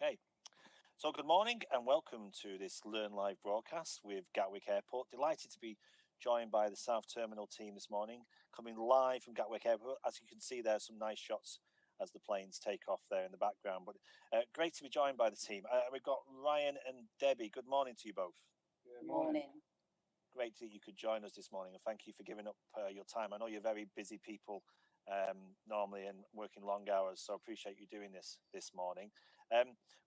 Okay, so good morning and welcome to this Learn Live broadcast with Gatwick Airport. Delighted to be joined by the South Terminal team this morning, coming live from Gatwick Airport. As you can see, there's some nice shots as the planes take off there in the background. But great to be joined by the team. We've got Ryan and Debbie. Good morning to you both. Good morning. Great that you could join us this morning, and thank you for giving up your time. I know you're very busy people normally and working long hours, so I appreciate you doing this morning.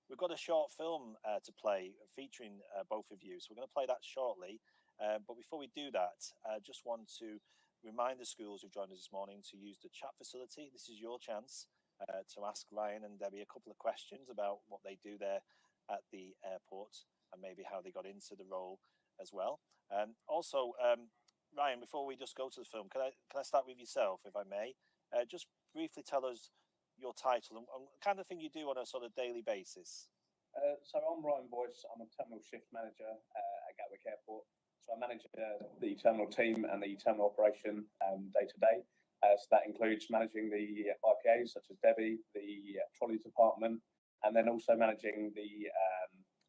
We've got a short film to play featuring both of you, so we're going to play that shortly. But before we do that, I just want to remind the schools who've joined us this morning to use the chat facility. This is your chance to ask Ryan and Debbie a couple of questions about what they do there at the airport and maybe how they got into the role as well. Also, Ryan, before we just go to the film, can I start with yourself, if I may? Just briefly tell us your title and kind of thing you do on a sort of daily basis. So I'm Ryan Boyce. I'm a terminal shift manager at Gatwick Airport. So I manage the terminal team and the terminal operation day to day. So that includes managing the IPAs such as Debbie, the trolley department, and then also managing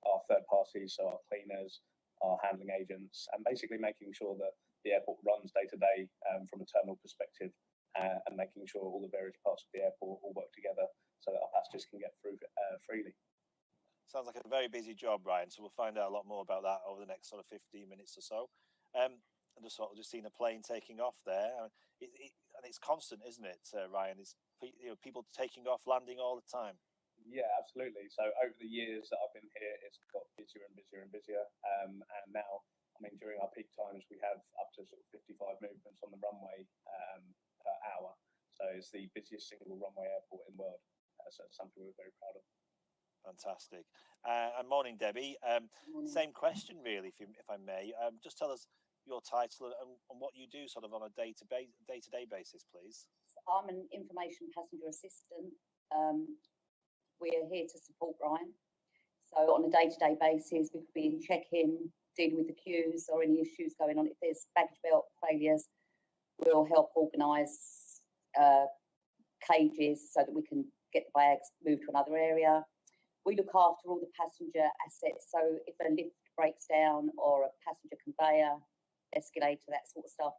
our third parties, so our cleaners, our handling agents, and basically making sure that the airport runs day to day from a terminal perspective, and making sure all the various parts of the airport all work together so that our passengers can get through freely. Sounds like a very busy job, Ryan. So we'll find out a lot more about that over the next sort of 15 minutes or so. I just seen a plane taking off there, and it's constant, isn't it, Ryan? It's people taking off, landing all the time. Yeah, absolutely. So over the years that I've been here, it's got busier and busier and busier. And now, I mean, during our peak times, we have up to sort of 55 movements on the runway per hour. So it's the busiest single runway airport in the world. So it's something we're very proud of. Fantastic. And morning, Debbie. Morning. Same question, really, if I may. Just tell us your title and what you do sort of on a day-to-day basis, please. I'm an information passenger assistant. We're here to support Ryan. So on a day-to-day basis, we could be in check-in, dealing with the queues or any issues going on. If there's baggage belt failures, we'll help organise cages so that we can get the bags moved to another area. We look after all the passenger assets. So if a lift breaks down or a passenger conveyor, escalator, that sort of stuff.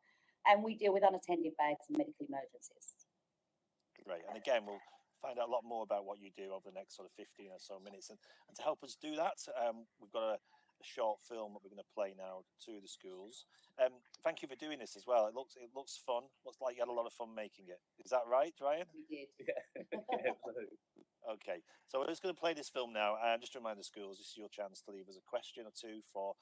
And we deal with unattended bags and medical emergencies. Great. And again, we'll find out a lot more about what you do over the next sort of 15 or so minutes. And to help us do that, we've got a short film that we're going to play now to the schools. Thank you for doing this as well. It looks fun. Looks like you had a lot of fun making it. Is that right, Ryan? We did. Yeah, absolutely. Okay, so we're just going to play this film now. Just to remind the schools, this is your chance to leave us a question or two for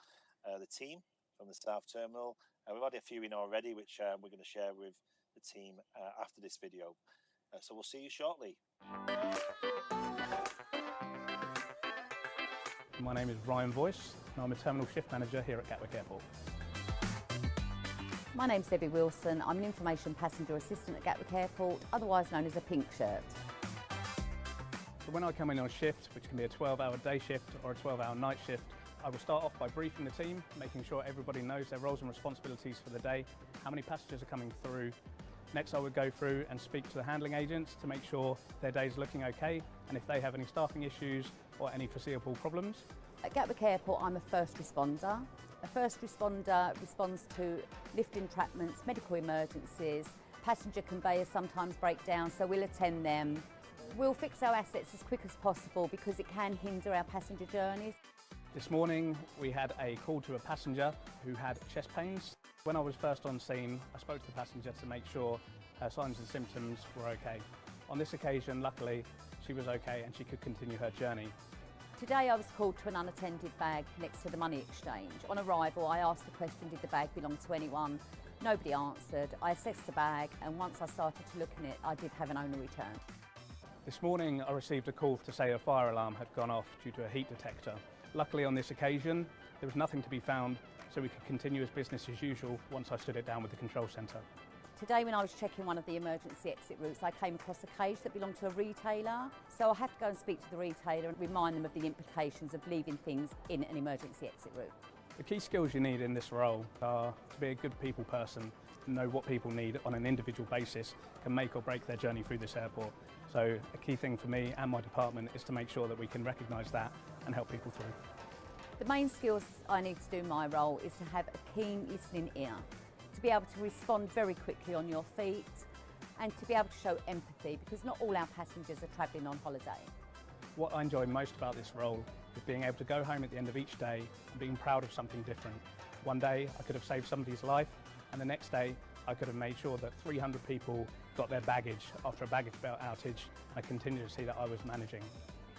the team from the South Terminal. We've had a few in already, which we're going to share with the team after this video. So we'll see you shortly. My name is Ryan Boyce, and I'm a terminal shift manager here at Gatwick Airport. My name's Debbie Wilson. I'm an information passenger assistant at Gatwick Airport, otherwise known as a pink shirt. So when I come in on shift, which can be a 12-hour day shift or a 12-hour night shift, I will start off by briefing the team, making sure everybody knows their roles and responsibilities for the day, how many passengers are coming through. Next, I would go through and speak to the handling agents to make sure their day's looking okay, and if they have any staffing issues or any foreseeable problems. At Gatwick Airport, I'm a first responder. A first responder responds to lift entrapments, medical emergencies, passenger conveyors sometimes break down, so we'll attend them. We'll fix our assets as quick as possible because it can hinder our passenger journeys. This morning, we had a call to a passenger who had chest pains. When I was first on scene, I spoke to the passenger to make sure her signs and symptoms were okay. On this occasion, luckily, she was okay and she could continue her journey. Today I was called to an unattended bag next to the money exchange. On arrival, I asked the question, did the bag belong to anyone? Nobody answered. I assessed the bag, and once I started to look in it, I did have an owner return. This morning, I received a call to say a fire alarm had gone off due to a heat detector. Luckily, on this occasion, there was nothing to be found, so we could continue as business as usual once I stood it down with the control centre. Today, when I was checking one of the emergency exit routes, I came across a cage that belonged to a retailer. So I had to go and speak to the retailer and remind them of the implications of leaving things in an emergency exit route. The key skills you need in this role are to be a good people person, know what people need on an individual basis, can make or break their journey through this airport. So a key thing for me and my department is to make sure that we can recognise that and help people through. The main skills I need to do my role is to have a keen listening ear, to be able to respond very quickly on your feet, and to be able to show empathy, because not all our passengers are travelling on holiday. What I enjoy most about this role is being able to go home at the end of each day and being proud of something different. One day I could have saved somebody's life, and the next day I could have made sure that 300 people got their baggage after a baggage belt outage. I continue to see that I was managing.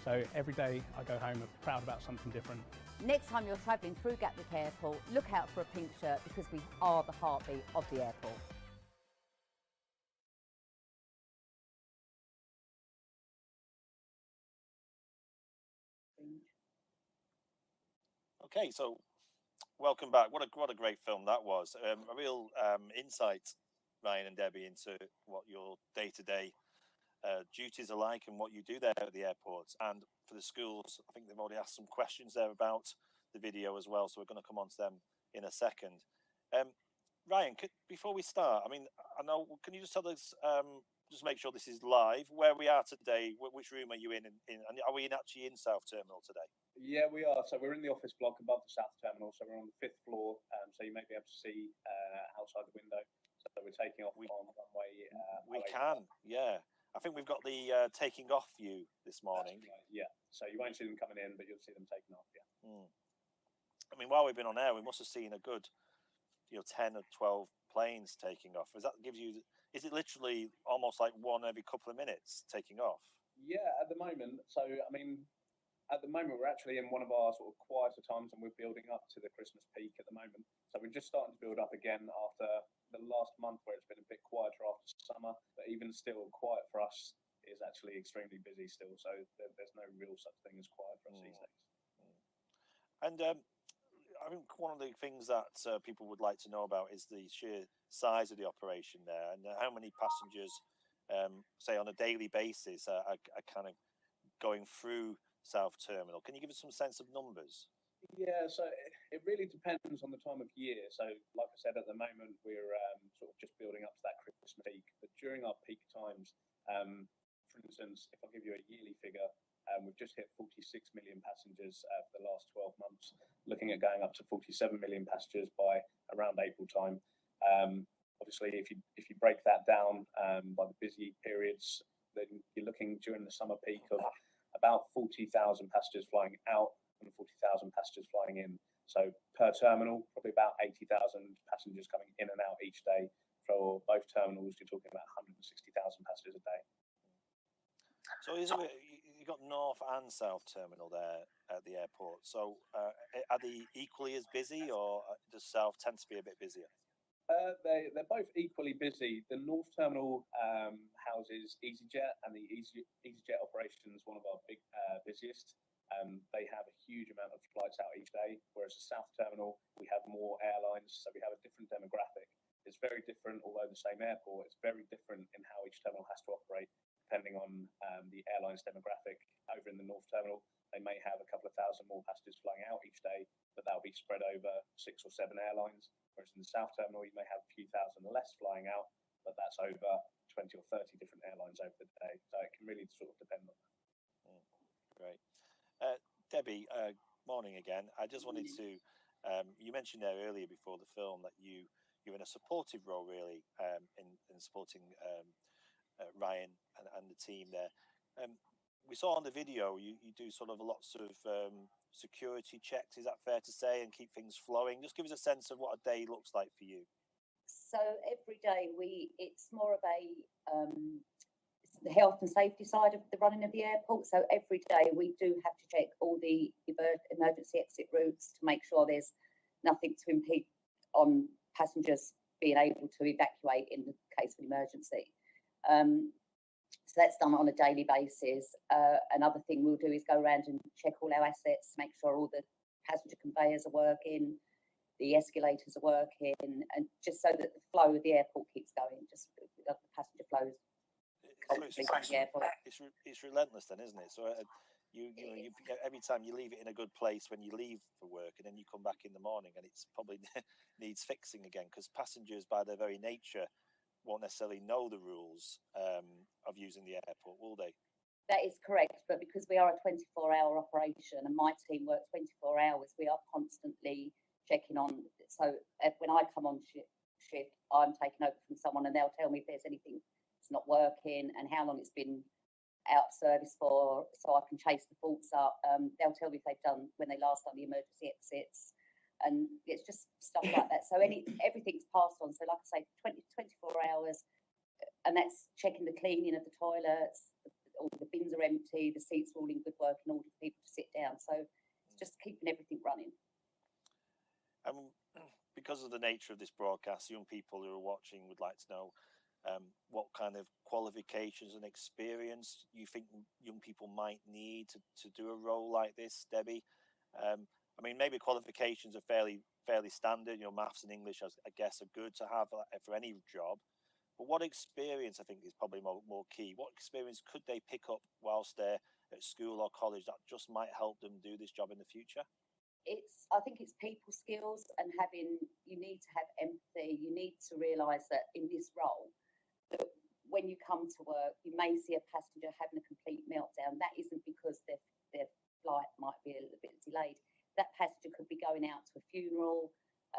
So every day I go home proud about something different. Next time you're travelling through Gatwick Airport, look out for a pink shirt, because we are the heartbeat of the airport. Okay, so welcome back. What a great film that was. A real insight, Ryan and Debbie, into what your day-to-day duties are like and what you do there at the airports. And for the schools, I think they've already asked some questions there about the video as well, so we're going to come on to them in a second. Ryan, before we start, I mean, I know, can you just tell us, just make sure this is live, where we are today, which room are you in, and are we actually in South Terminal today? Yeah, we are. So we're in the office block above the South Terminal. So we're on the 5th floor. So you may be able to see outside the window. So we're taking off on runway. We can, yeah. I think we've got the taking off view this morning. Right, yeah. So you won't see them coming in, but you'll see them taking off. Yeah. I mean, while we've been on air, we must have seen a good, 10 or 12 planes taking off. Is it literally almost like one every couple of minutes taking off? Yeah, at the moment. So I mean, at the moment, we're actually in one of our sort of quieter times, and we're building up to the Christmas peak at the moment. So we're just starting to build up again after the last month where it's been a bit quieter after summer. But even still, quiet for us is actually extremely busy still. So there's no real such thing as quiet for us these days. And I think one of the things that people would like to know about is the sheer size of the operation there, and how many passengers, say on a daily basis, are kind of going through South Terminal. Can you give us some sense of numbers? Yeah, so it really depends on the time of year. So, like I said, at the moment we're sort of just building up to that Christmas peak. But during our peak times, for instance, if I give you a yearly figure, we've just hit 46 million passengers for the last 12 months. Looking at going up to 47 million passengers by around April time. Obviously, if you break that down by the busy periods, then you're looking during the summer peak of about 40,000 passengers flying out and 40,000 passengers flying in. So per terminal, probably about 80,000 passengers coming in and out each day. For both terminals, you're talking about 160,000 passengers a day. So you've got North and South Terminal there at the airport. So are they equally as busy, or does South tend to be a bit busier? They're both equally busy. The North Terminal houses EasyJet, and the EasyJet operation is one of our busiest. They have a huge amount of flights out each day, whereas the South Terminal, we have more airlines, so we have a different demographic. It's very different, although the same airport, it's very different in how each terminal has to operate, depending on the airline's demographic. Over in the North Terminal, they may have a couple of thousand more passengers flying out each day, but that'll be spread over 6 or 7 airlines. Whereas in the South Terminal, you may have a few thousand less flying out, but that's over 20 or 30 different airlines over the day. So it can really sort of depend on that. Great. Debbie, morning again. I just wanted to, you mentioned there earlier before the film that you're in a supportive role, really, in supporting Ryan and the team there. We saw on the video you do sort of lots of security checks, is that fair to say, and keep things flowing? Just give us a sense of what a day looks like for you. So every day it's more of a the health and safety side of the running of the airport. So every day we do have to check all the emergency exit routes to make sure there's nothing to impede on passengers being able to evacuate in the case of an emergency. So that's done on a daily basis. Another thing we'll do is go around and check all our assets, make sure all the passenger conveyors are working, the escalators are working, and just so that the flow of the airport keeps going, just the passenger flows. It's relentless then, isn't it? So you every time you leave it in a good place when you leave for work, and then you come back in the morning and it's probably needs fixing again, because passengers by their very nature won't necessarily know the rules of using the airport, will they? That is correct, but because we are a 24-hour operation and my team work 24 hours, we are constantly checking on. So when I come on shift, I'm taking over from someone and they'll tell me if there's anything that's not working and how long it's been out of service for, so I can chase the faults up. They'll tell me if they've done, when they last done the emergency exits, and it's just stuff like that. So everything's passed on. So like I say, 24 hours, and that's checking the cleaning of the toilets, all the bins are empty, the seats are all in good working order for people to sit down. So it's just keeping everything running. Because of the nature of this broadcast, young people who are watching would like to know what kind of qualifications and experience you think young people might need to do a role like this, Debbie. I mean, maybe qualifications are fairly standard. You know, maths and English, I guess, are good to have for any job. But what experience, I think, is probably more key. What experience could they pick up whilst they're at school or college that just might help them do this job in the future? I think it's people skills and you need to have empathy. You need to realise that in this role, that when you come to work, you may see a passenger having a complete meltdown. That isn't because their flight might be a little bit delayed. That passenger could be going out to a funeral,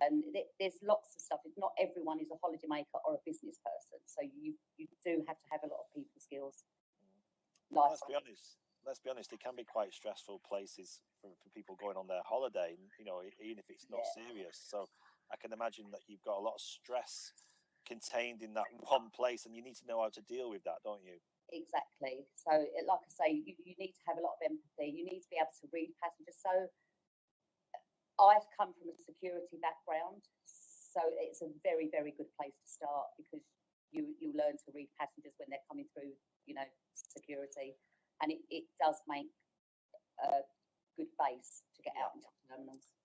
and there's lots of stuff. Not everyone is a holidaymaker or a business person, so you do have to have a lot of people skills. Let's be honest. It can be quite stressful places for people going on their holiday. You know, even if it's not serious. So I can imagine that you've got a lot of stress contained in that one place, and you need to know how to deal with that, don't you? Exactly. So, like I say, you need to have a lot of empathy. You need to be able to read passengers. So I've come from a security background, so it's a very, very good place to start, because you learn to read passengers when they're coming through, security, and it does make a good base to get out into terminals.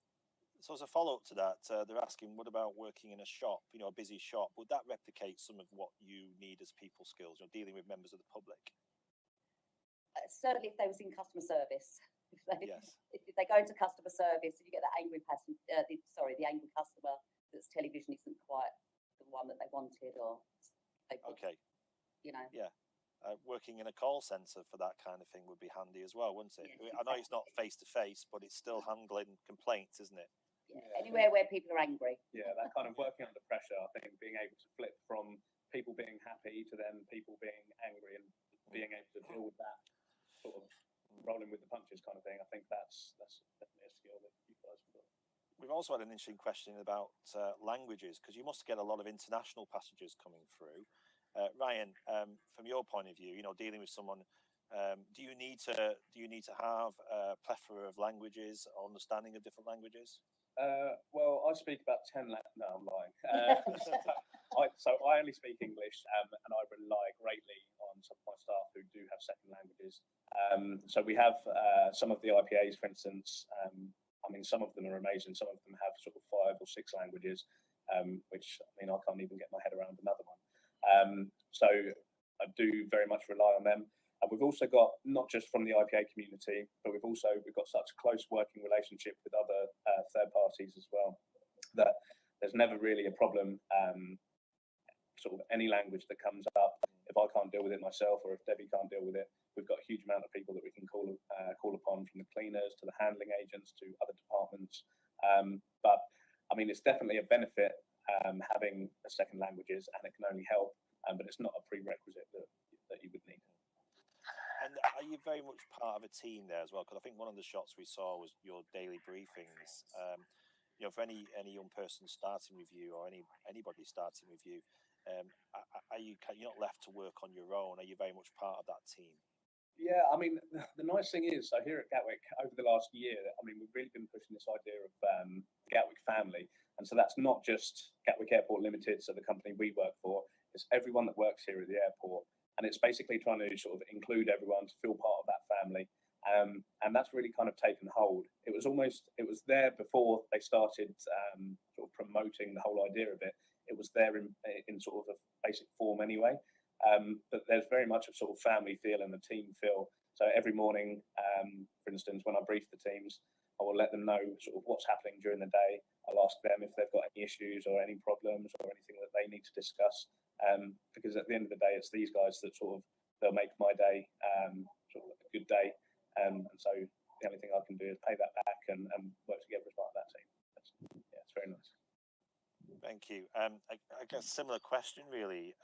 So as a follow-up to that, they're asking, what about working in a shop, a busy shop? Would that replicate some of what you need as people skills, dealing with members of the public? Certainly if they was in customer service. Yes. If they go into customer service and you get the angry passenger, the angry customer that's television isn't quite the one that they wanted, or okay, Yeah. Working in a call centre for that kind of thing would be handy as well, wouldn't it? Yes, I know it's not face to face, but it's still handling complaints, isn't it? Yeah. Anywhere where people are angry. Yeah, that kind of working under pressure. I think being able to flip from people being happy to then people being angry, and being able to deal with that sort of rolling with the punches kind of thing. I think that's definitely a skill that you guys have got. We've also had an interesting question about languages, because you must get a lot of international passengers coming through. Ryan, from your point of view, dealing with someone, do you need to have a plethora of languages, or understanding of different languages? Well, I speak about 10 No, I'm lying. So I only speak English, and I rely greatly on some of my staff who do have second languages. So we have some of the IPAs, for instance. Some of them are amazing. Some of them have sort of 5 or 6 languages, which I can't even get my head around another one. So I do very much rely on them. And we've also got, not just from the IPA community, but we've got such a close working relationship with other third parties as well, that there's never really a problem. Sort of any language that comes up, if I can't deal with it myself, or if Debbie can't deal with it, we've got a huge amount of people that we can call upon, from the cleaners to the handling agents to other departments. But it's definitely a benefit having a second languages, and it can only help. But it's not a prerequisite that you would need. And are you very much part of a team there as well? Because I think one of the shots we saw was your daily briefings. For any young person starting with you, or anybody starting with you, you're not left to work on your own? Are you very much part of that team? Yeah, the nice thing is, so here at Gatwick, over the last year, we've really been pushing this idea of Gatwick family. And so that's not just Gatwick Airport Limited, so the company we work for, it's everyone that works here at the airport. And it's basically trying to sort of include everyone to feel part of that family. And that's really kind of taken hold. It was there before they started sort of promoting the whole idea of it. It was there in sort of a basic form anyway. But there's very much a sort of family feel and a team feel. So every morning, for instance, when I brief the teams, I will let them know sort of what's happening during the day. I'll ask them if they've got any issues or any problems or anything that they need to discuss. because at the end of the day, it's these guys that they'll make my day sort of a good day. And so the only thing I can do is pay that back and work together as part of that team. It's very nice. Thank you. I guess similar question really.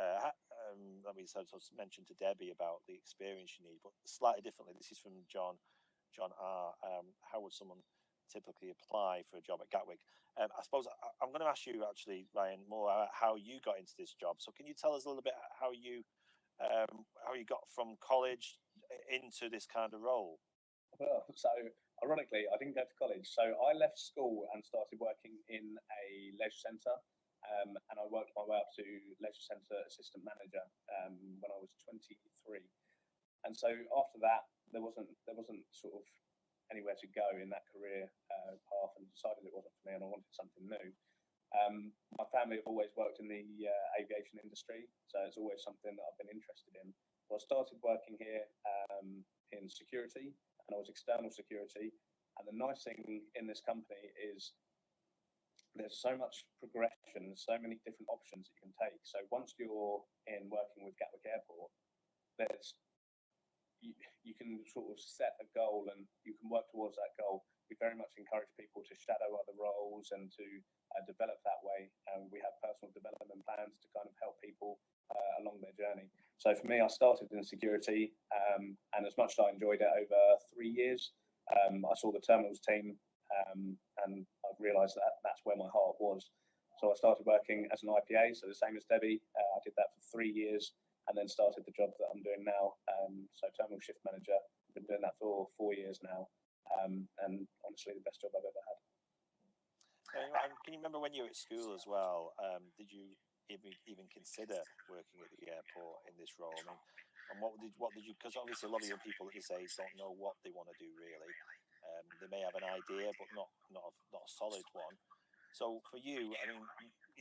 Let me sort of mention to Debbie about the experience you need, but slightly differently. This is from John R. How would someone typically apply for a job at Gatwick? I suppose I'm going to ask you actually, Ryan, more about how you got into this job. So can you tell us a little bit how you got from college into this kind of role? Well, so ironically, I didn't go to college. So I left school and started working in a leisure centre, and I worked my way up to leisure centre assistant manager when I was 23. And so after that, there wasn't sort of anywhere to go in that career path, and decided it wasn't for me, and I wanted something new. My family have always worked in the aviation industry, so it's always something that I've been interested in. So I started working here in security, and I was external security. And the nice thing in this company is there's so much progression, so many different options that you can take. So once you're in working with Gatwick Airport, you can sort of set a goal and you can work towards that goal. We very much encourage people to shadow other roles and to develop that way. And we have personal development plans to kind of help people along their journey. So for me, I started in security, and as much as I enjoyed it over 3 years, I saw the terminals team, and I've realised that that's where my heart was. So I started working as an IPA, so the same as Debbie. I did that for 3 years, and then started the job that I'm doing now. So terminal shift manager. I've been doing that for 4 years now, and honestly, the best job I've ever had. Can you remember when you were at school as well? Did you even consider working at the airport in this role? I mean, and what did you? Because obviously a lot of young people at this age don't know what they want to do really. They may have an idea, but not a solid one. So for you, I mean,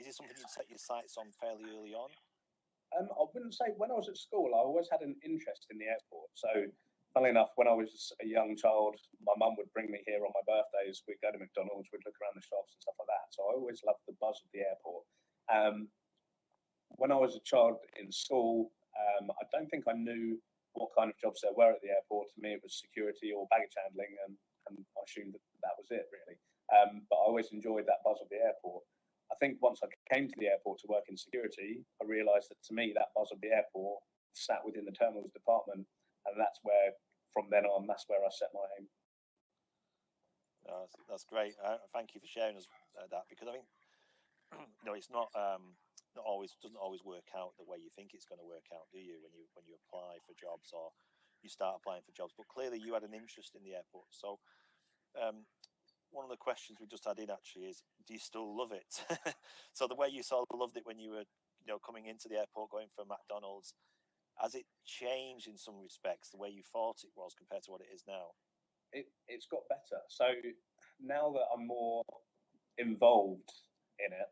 is it something you set your sights on fairly early on? I wouldn't say when I was at school, I always had an interest in the airport. So, funnily enough, when I was a young child, my mum would bring me here on my birthdays. We'd go to McDonald's, we'd look around the shops and stuff like that. So I always loved the buzz of the airport. When I was a child in school, I don't think I knew what kind of jobs there were at the airport. To me, it was security or baggage handling, and I assumed that was it, really. But I always enjoyed that buzz of the airport. I think once I came to the airport to work in security, I realised that to me, that buzz of the airport sat within the terminals department, and that's where, from then on, that's where I set my aim. That's great. Thank you for sharing us that, because I think it's not always, doesn't always work out the way you think it's going to work out, do you? When you apply for jobs or you start applying for jobs, but clearly you had an interest in the airport. So one of the questions we just had in actually is, do you still love it? So the way you sort of loved it when you were coming into the airport, going from McDonald's, has it changed in some respects the way you thought it was compared to what it is now? It's got better. So now that I'm more involved in it,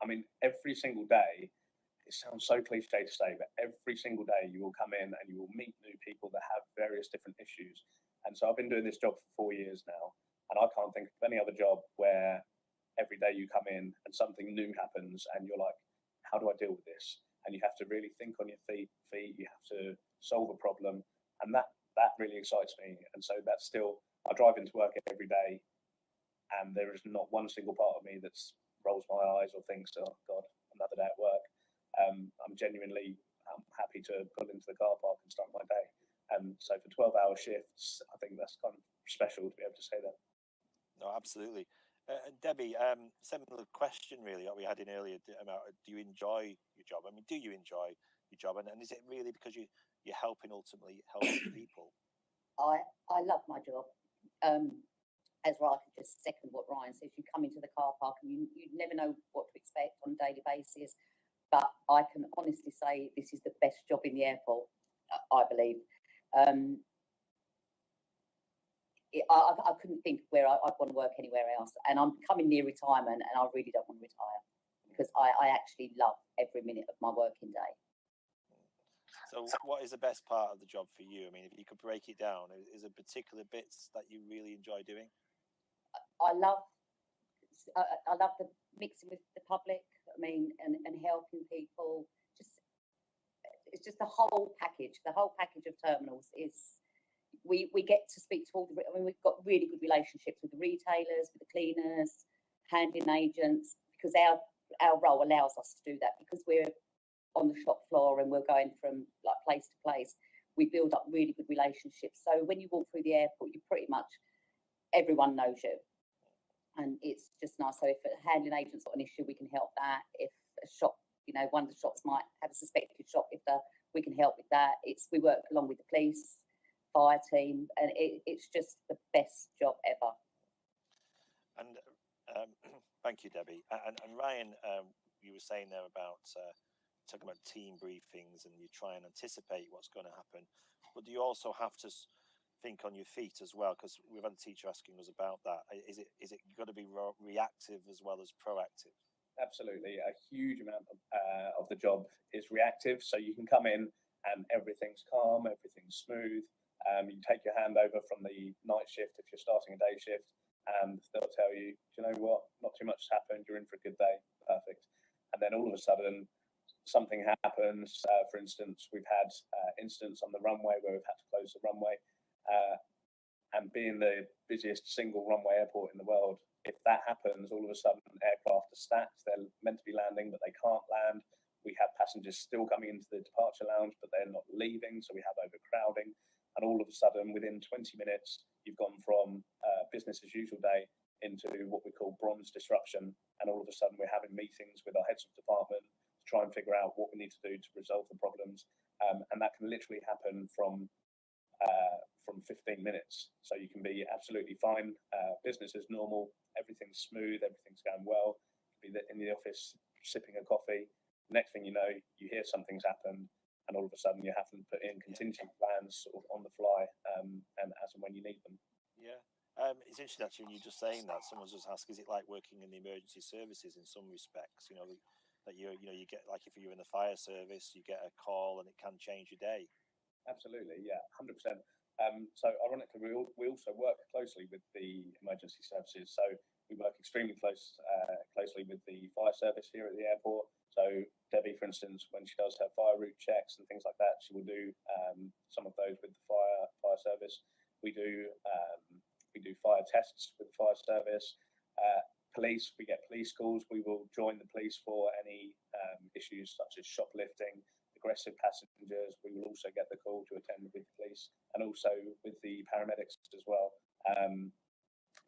I mean, every single day, it sounds so cliche to say, but every single day you will come in and you will meet new people that have various different issues. And so I've been doing this job for 4 years now, and I can't think of any other job where every day you come in and something new happens and you're like, how do I deal with this? And you have to really think on your feet, you have to solve a problem. And that really excites me. And so that's still, I drive into work every day, and there is not one single part of me that's rolls my eyes or thinks, oh God, another day at work. I'm happy to pull into the car park and start my day. So for 12-hour shifts, I think that's kind of special to be able to say that. No, absolutely. Debbie, similar question really that we had in earlier about, do you enjoy your job? I mean, do you enjoy your job? And is it really because you're ultimately helping people? I love my job. As I can just second what Ryan says, you come into the car park and you never know what to expect on a daily basis. But I can honestly say this is the best job in the airport, I believe. I couldn't think where I'd want to work anywhere else. And I'm coming near retirement, and I really don't want to retire because I actually love every minute of my working day. So what is the best part of the job for you? I mean, if you could break it down, is there particular bits that you really enjoy doing? I love the mixing with the public. I mean, and helping people. Just it's just the whole package. The whole package of terminals is we get to speak to all the. I mean, we've got really good relationships with the retailers, with the cleaners, handling agents, because our role allows us to do that because we're on the shop floor and we're going from like place to place. We build up really good relationships. So when you walk through the airport, you pretty much everyone knows you, and it's just nice. So if a handling agent's got an issue, we can help that. If a shop, you know, one of the shops might have a suspected shoplifter, we can help with that. We work along with the police, fire team, and it's just the best job ever. And thank you, Debbie. And Ryan, you were saying there about talking about team briefings, and you try and anticipate what's going to happen, but do you also have to think on your feet as well? Because we've had a teacher asking us about that. Is it got to be reactive as well as proactive? Absolutely. A huge amount of the job is reactive. So you can come in and everything's calm, everything's smooth. You take your hand over from the night shift if you're starting a day shift, and they'll tell you, do you know what? Not too much has happened. You're in for a good day. Perfect. And then all of a sudden, something happens. For instance, we've had incidents on the runway where we've had to close the runway. And being the busiest single runway airport in the world, if that happens, all of a sudden aircraft are stacked. They're meant to be landing, but they can't land. We have passengers still coming into the departure lounge, but they're not leaving. So we have overcrowding. And all of a sudden, within 20 minutes, you've gone from business as usual day into what we call bronze disruption. And all of a sudden, we're having meetings with our heads of department to try and figure out what we need to do to resolve the problems. And that can literally happen from 15 minutes. So you can be absolutely fine. Business as normal. Everything's smooth. Everything's going well. You can be in the office sipping a coffee. Next thing you know, you hear something's happened, and all of a sudden you're having to put in contingency plans sort of on the fly, and as and when you need them. Yeah. It's interesting actually when you're just saying that. Someone just asked, is it like working in the emergency services in some respects? You know, that you get, like if you're in the fire service, you get a call and it can change your day. Absolutely, yeah, 100%. So ironically, we also work closely with the emergency services. So we work extremely closely with the fire service here at the airport. So Debbie, for instance, when she does her fire route checks and things like that, she will do some of those with the fire service. We do fire tests with the fire service. Police, we get police calls. We will join the police for any issues such as shoplifting, aggressive passengers. We will also get the call to attend with the police, and also with the paramedics as well.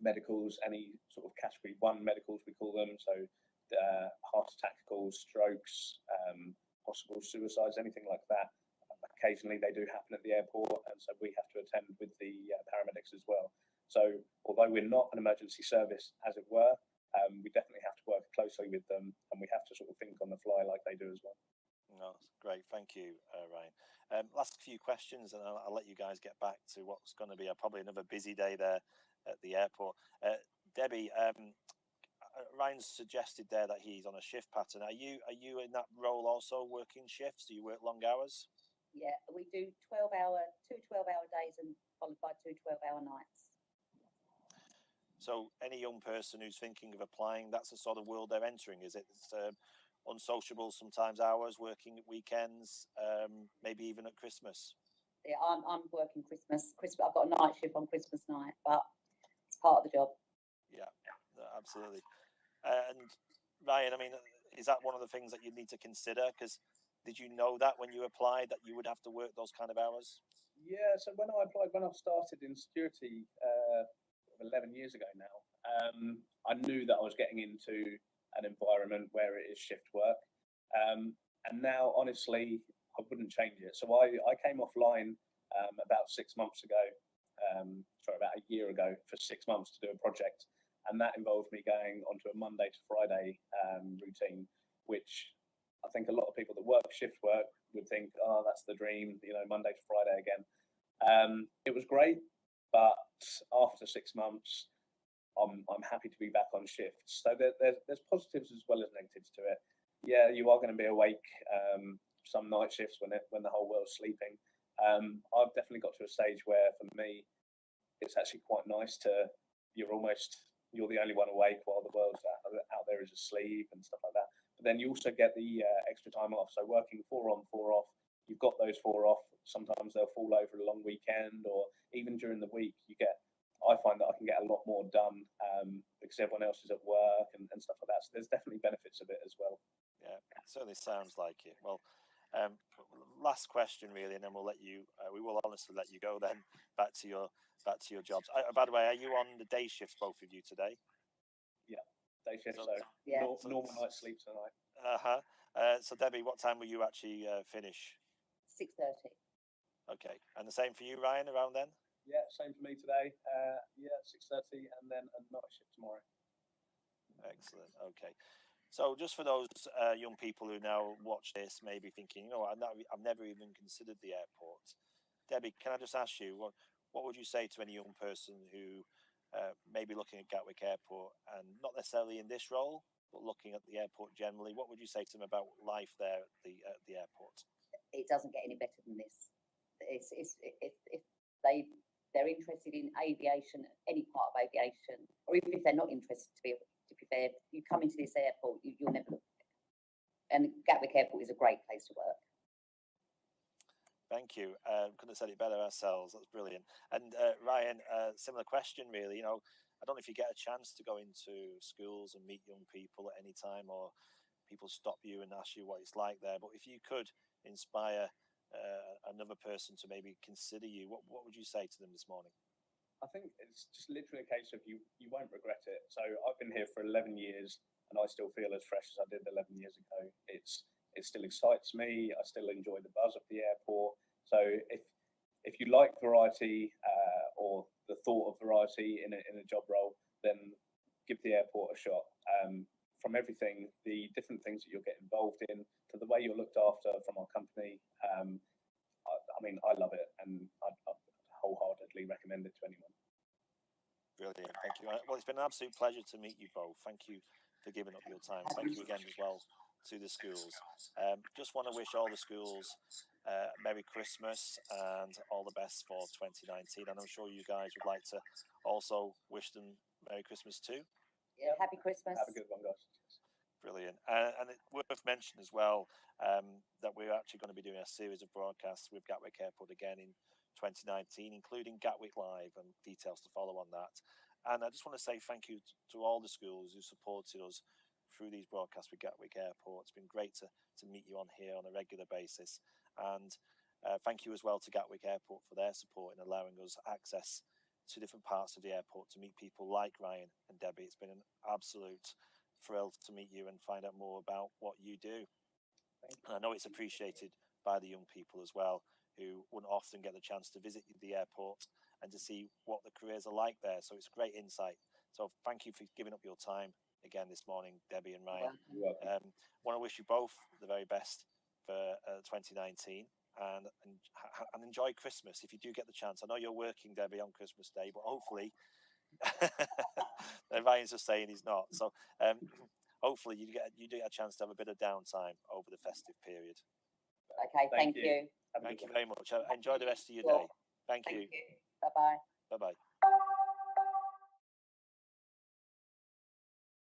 Medicals, any sort of category 1 medicals, we call them. So heart attack calls, strokes, possible suicides, anything like that. Occasionally they do happen at the airport, and so we have to attend with the paramedics as well. So although we're not an emergency service, as it were, we definitely have to work closely with them, and we have to sort of think on the fly like they do as well. No, great. Thank you, Ryan. Last few questions, and I'll let you guys get back to what's going to be probably another busy day there at the airport. Debbie, Ryan suggested there that he's on a shift pattern. Are you in that role also, working shifts? Do you work long hours? Yeah, we do 2 12-hour days and followed by 2 12-hour nights. So any young person who's thinking of applying, that's the sort of world they're entering, is it? It's unsociable sometimes hours, working at weekends, maybe even at Christmas. Yeah, I'm working Christmas. I've got a night shift on Christmas night, but it's part of the job. Yeah, absolutely. And Ryan, I mean, is that one of the things that you need to consider? Because did you know that when you applied that you would have to work those kind of hours? Yeah, so when I started in security 11 years ago now, I knew that I was getting into an environment where it is shift work. And now, honestly, I wouldn't change it. So I came offline about 6 months ago, about a year ago, for 6 months to do a project. And that involved me going onto a Monday to Friday routine, which I think a lot of people that work shift work would think, oh, that's the dream, Monday to Friday again. It was great, but after 6 months, I'm happy to be back on shifts. So there's positives as well as negatives to it. Yeah, you are going to be awake some night shifts when the whole world's sleeping. I've definitely got to a stage where, for me, it's actually quite nice you're the only one awake while the world's out there is asleep and stuff like that. But then you also get the extra time off. So working 4 on, 4 off you've got those 4 off. Sometimes they'll fall over a long weekend, or even during the week, I find that I can get a lot more done because everyone else is at work and stuff like that. So there's definitely benefits of it as well. Yeah, it certainly sounds like it. Well, last question really, and then we'll let you. We will honestly let you go then back to your jobs. By the way, are you on the day shifts, both of you today? Yeah, day shift. So yeah. normal night's sleep tonight. So Debbie, what time will you actually finish? 6:30. Okay, and the same for you, Ryan, around then? Yeah, same for me today. 6:30, and then a night shift tomorrow. Excellent. Okay. So just for those young people who now watch this, maybe thinking, I've never even considered the airport. Debbie, can I just ask you, what would you say to any young person who may be looking at Gatwick Airport and not necessarily in this role, but looking at the airport generally? What would you say to them about life there at the airport? It doesn't get any better than this. If they're interested in aviation, any part of aviation, or even if they're not interested, to be fair, you come into this airport, you'll never look back. And Gatwick Airport is a great place to work. Thank you. Couldn't have said it better ourselves. That's brilliant. And Ryan, similar question, really. I don't know if you get a chance to go into schools and meet young people at any time, or people stop you and ask you what it's like there. But if you could inspire another person to maybe consider you, what would you say to them this morning? I think it's just literally a case of you won't regret it. So I've been here for 11 years and I still feel as fresh as I did 11 years ago. It still excites me. I still enjoy the buzz of the airport. So if you like variety or the thought of variety in a job role, then give the airport a shot. From everything, the different things that you'll get involved in, to the way you're looked after from our company, I love it, and I'd wholeheartedly recommend it to anyone. Brilliant, thank you. Well, it's been an absolute pleasure to meet you both. Thank you for giving up your time. Thank you again as well to the schools. Just want to wish all the schools Merry Christmas and all the best for 2019. And I'm sure you guys would like to also wish them Merry Christmas too. Yeah, Happy Christmas. Have a good one, guys. Brilliant. And it's worth mentioning as well that we're actually going to be doing a series of broadcasts with Gatwick Airport again in 2019, including Gatwick Live, and details to follow on that. And I just want to say thank you to all the schools who supported us through these broadcasts with Gatwick Airport. It's been great to meet you on here on a regular basis. And thank you as well to Gatwick Airport for their support in allowing us access to different parts of the airport to meet people like Ryan and Debbie. It's been an absolute thrill to meet you and find out more about what you do. And I know it's appreciated by the young people as well, who wouldn't often get the chance to visit the airport and to see what the careers are like there. So it's a great insight. So thank you for giving up your time again this morning, Debbie and Ryan. Want to wish you both the very best for 2019 and enjoy Christmas if you do get the chance. I know you're working, Debbie, on Christmas Day, but hopefully Ryan's just saying he's not. So hopefully you do get a chance to have a bit of downtime over the festive period. Okay, thank you. Thank you very much. Enjoy the rest of your day. Thank you. Bye-bye. Bye-bye.